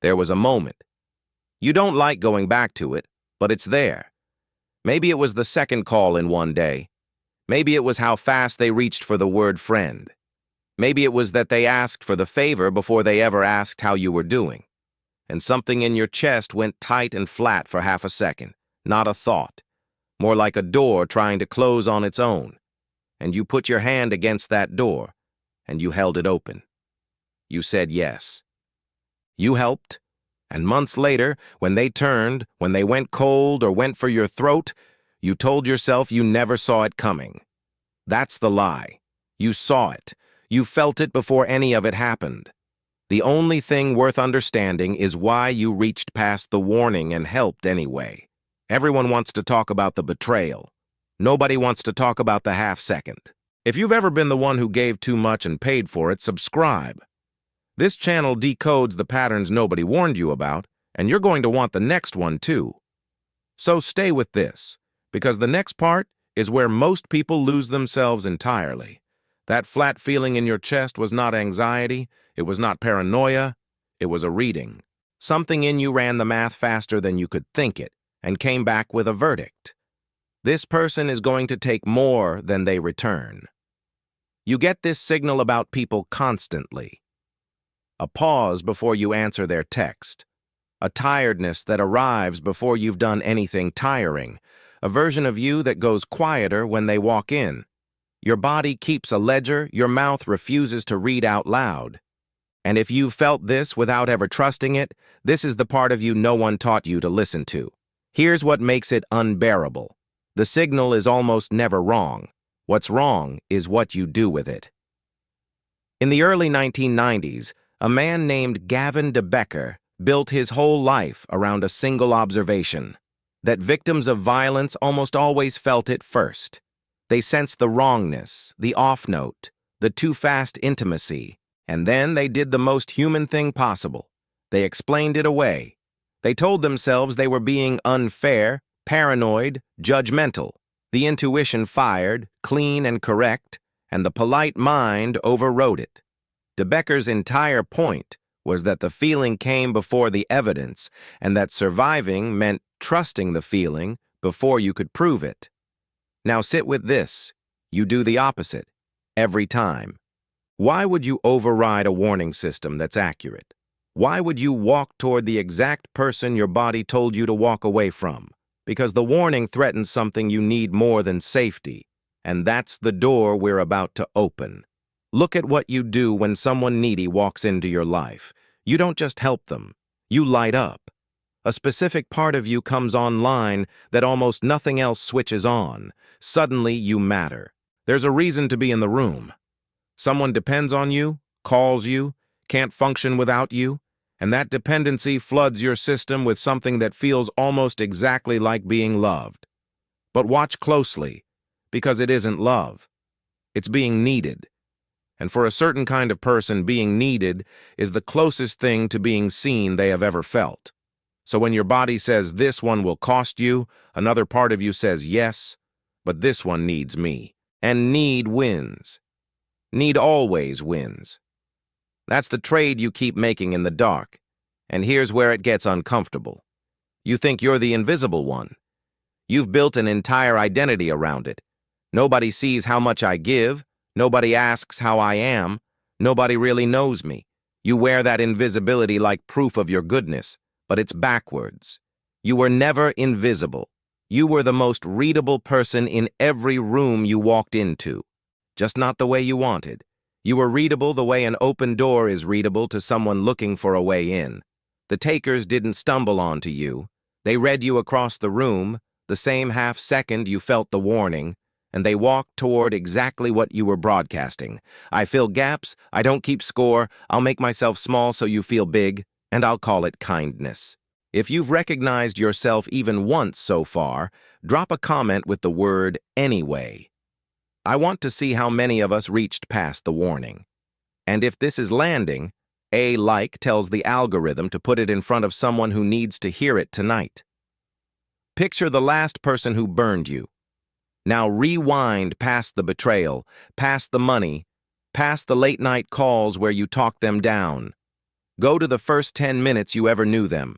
There was a moment. You don't like going back to it, but it's there. Maybe it was the second call in one day. Maybe it was how fast they reached for the word friend. Maybe it was that they asked for the favor before they ever asked how you were doing. And something in your chest went tight and flat for half a second. Not a thought. More like a door trying to close on its own. And you put your hand against that door, and you held it open. You said yes. You helped, and months later, when they turned, when they went cold or went for your throat, you told yourself you never saw it coming. That's the lie. You saw it. You felt it before any of it happened. The only thing worth understanding is why you reached past the warning and helped anyway. Everyone wants to talk about the betrayal. Nobody wants to talk about the half-second. If you've ever been the one who gave too much and paid for it, subscribe. This channel decodes the patterns nobody warned you about, and you're going to want the next one too. So stay with this, because the next part is where most people lose themselves entirely. That flat feeling in your chest was not anxiety, it was not paranoia, it was a reading. Something in you ran the math faster than you could think it, and came back with a verdict. This person is going to take more than they return. You get this signal about people constantly. A pause before you answer their text. A tiredness that arrives before you've done anything tiring. A version of you that goes quieter when they walk in. Your body keeps a ledger, your mouth refuses to read out loud. And if you've felt this without ever trusting it, this is the part of you no one taught you to listen to. Here's what makes it unbearable. The signal is almost never wrong. What's wrong is what you do with it. In the early 1990s, a man named Gavin de Becker built his whole life around a single observation, that victims of violence almost always felt it first. They sensed the wrongness, the off-note, the too-fast intimacy, and then they did the most human thing possible. They explained it away. They told themselves they were being unfair, paranoid, judgmental. The intuition fired, clean and correct, and the polite mind overrode it. De Becker's entire point was that the feeling came before the evidence, and that surviving meant trusting the feeling before you could prove it. Now sit with this. You do the opposite. Every time. Why would you override a warning system that's accurate? Why would you walk toward the exact person your body told you to walk away from? Because the warning threatens something you need more than safety, and that's the door we're about to open. Look at what you do when someone needy walks into your life. You don't just help them, you light up. A specific part of you comes online that almost nothing else switches on. Suddenly you matter. There's a reason to be in the room. Someone depends on you, calls you, can't function without you, and that dependency floods your system with something that feels almost exactly like being loved. But watch closely, because it isn't love. It's being needed. And for a certain kind of person, being needed is the closest thing to being seen they have ever felt. So when your body says this one will cost you, another part of you says yes, but this one needs me. And need wins. Need always wins. That's the trade you keep making in the dark. And here's where it gets uncomfortable. You think you're the invisible one. You've built an entire identity around it. Nobody sees how much I give. Nobody asks how I am. Nobody really knows me. You wear that invisibility like proof of your goodness, but it's backwards. You were never invisible. You were the most readable person in every room you walked into. Just not the way you wanted. You were readable the way an open door is readable to someone looking for a way in. The takers didn't stumble onto you. They read you across the room, the same half-second you felt the warning, and they walked toward exactly what you were broadcasting. I fill gaps, I don't keep score, I'll make myself small so you feel big, and I'll call it kindness. If you've recognized yourself even once so far, drop a comment with the word anyway. I want to see how many of us reached past the warning. And if this is landing, a like tells the algorithm to put it in front of someone who needs to hear it tonight. Picture the last person who burned you. Now rewind past the betrayal, past the money, past the late-night calls where you talked them down. Go to the first 10 minutes you ever knew them.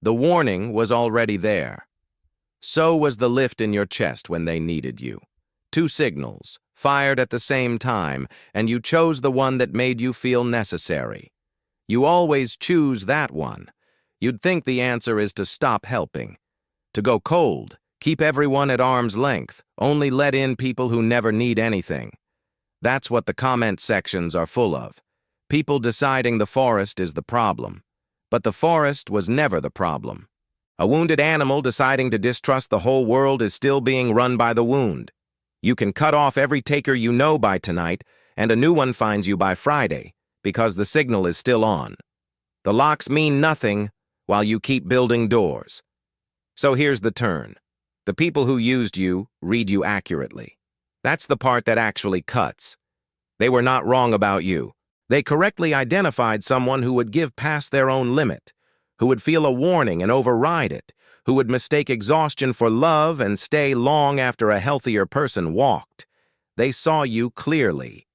The warning was already there. So was the lift in your chest when they needed you. Two signals, fired at the same time, and you chose the one that made you feel necessary. You always choose that one. You'd think the answer is to stop helping. To go cold, keep everyone at arm's length, only let in people who never need anything. That's what the comment sections are full of. People deciding the forest is the problem. But the forest was never the problem. A wounded animal deciding to distrust the whole world is still being run by the wound. You can cut off every taker you know by tonight, and a new one finds you by Friday, because the signal is still on. The locks mean nothing while you keep building doors. So here's the turn. The people who used you read you accurately. That's the part that actually cuts. They were not wrong about you. They correctly identified someone who would give past their own limit, who would feel a warning and override it, who would mistake exhaustion for love and stay long after a healthier person walked. They saw you clearly.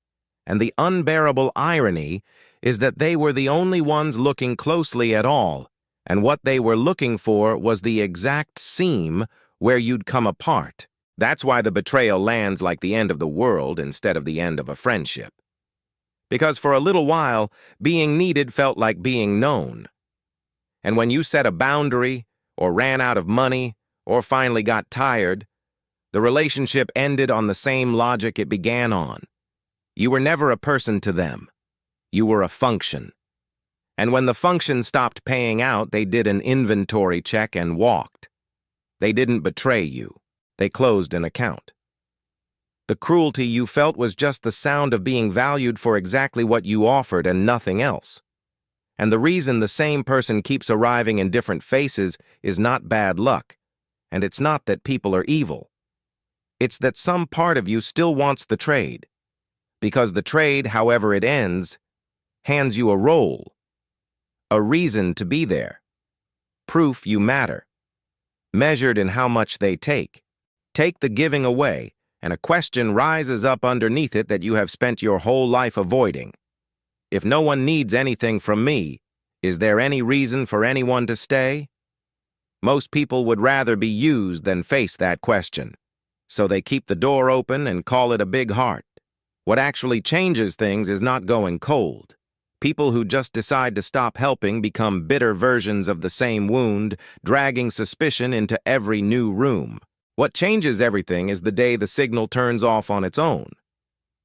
And the unbearable irony is that they were the only ones looking closely at all, and what they were looking for was the exact seam where you'd come apart. That's why the betrayal lands like the end of the world instead of the end of a friendship. Because for a little while, being needed felt like being known. And when you set a boundary, or ran out of money, or finally got tired, the relationship ended on the same logic it began on. You were never a person to them. You were a function. And when the function stopped paying out, they did an inventory check and walked. They didn't betray you. They closed an account. The cruelty you felt was just the sound of being valued for exactly what you offered and nothing else. And the reason the same person keeps arriving in different faces is not bad luck, and it's not that people are evil. It's that some part of you still wants the trade, because the trade, however it ends, hands you a role, a reason to be there, proof you matter, measured in how much they take. Take the giving away, and a question rises up underneath it that you have spent your whole life avoiding. If no one needs anything from me, is there any reason for anyone to stay? Most people would rather be used than face that question, so they keep the door open and call it a big heart. What actually changes things is not going cold. People who just decide to stop helping become bitter versions of the same wound, dragging suspicion into every new room. What changes everything is the day the signal turns off on its own.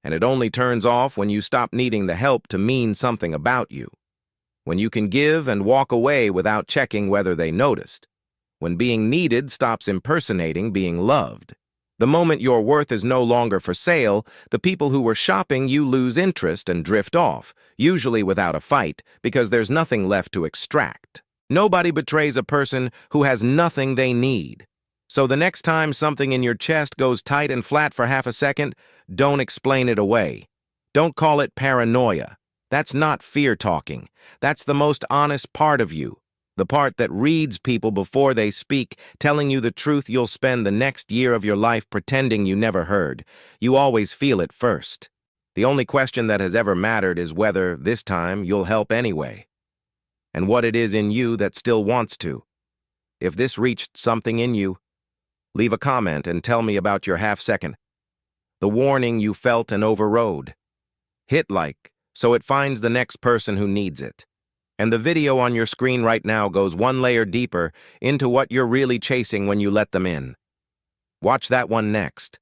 And it only turns off when you stop needing the help to mean something about you. When you can give and walk away without checking whether they noticed. When being needed stops impersonating being loved. The moment your worth is no longer for sale, the people who were shopping you lose interest and drift off, usually without a fight, because there's nothing left to extract. Nobody betrays a person who has nothing they need. So the next time something in your chest goes tight and flat for half a second, don't explain it away. Don't call it paranoia. That's not fear-talking. That's the most honest part of you. The part that reads people before they speak, telling you the truth you'll spend the next year of your life pretending you never heard. You always feel it first. The only question that has ever mattered is whether, this time, you'll help anyway. And what it is in you that still wants to. If this reached something in you, leave a comment and tell me about your half-second. The warning you felt and overrode. Hit like, so it finds the next person who needs it. And the video on your screen right now goes one layer deeper into what you're really chasing when you let them in. Watch that one next.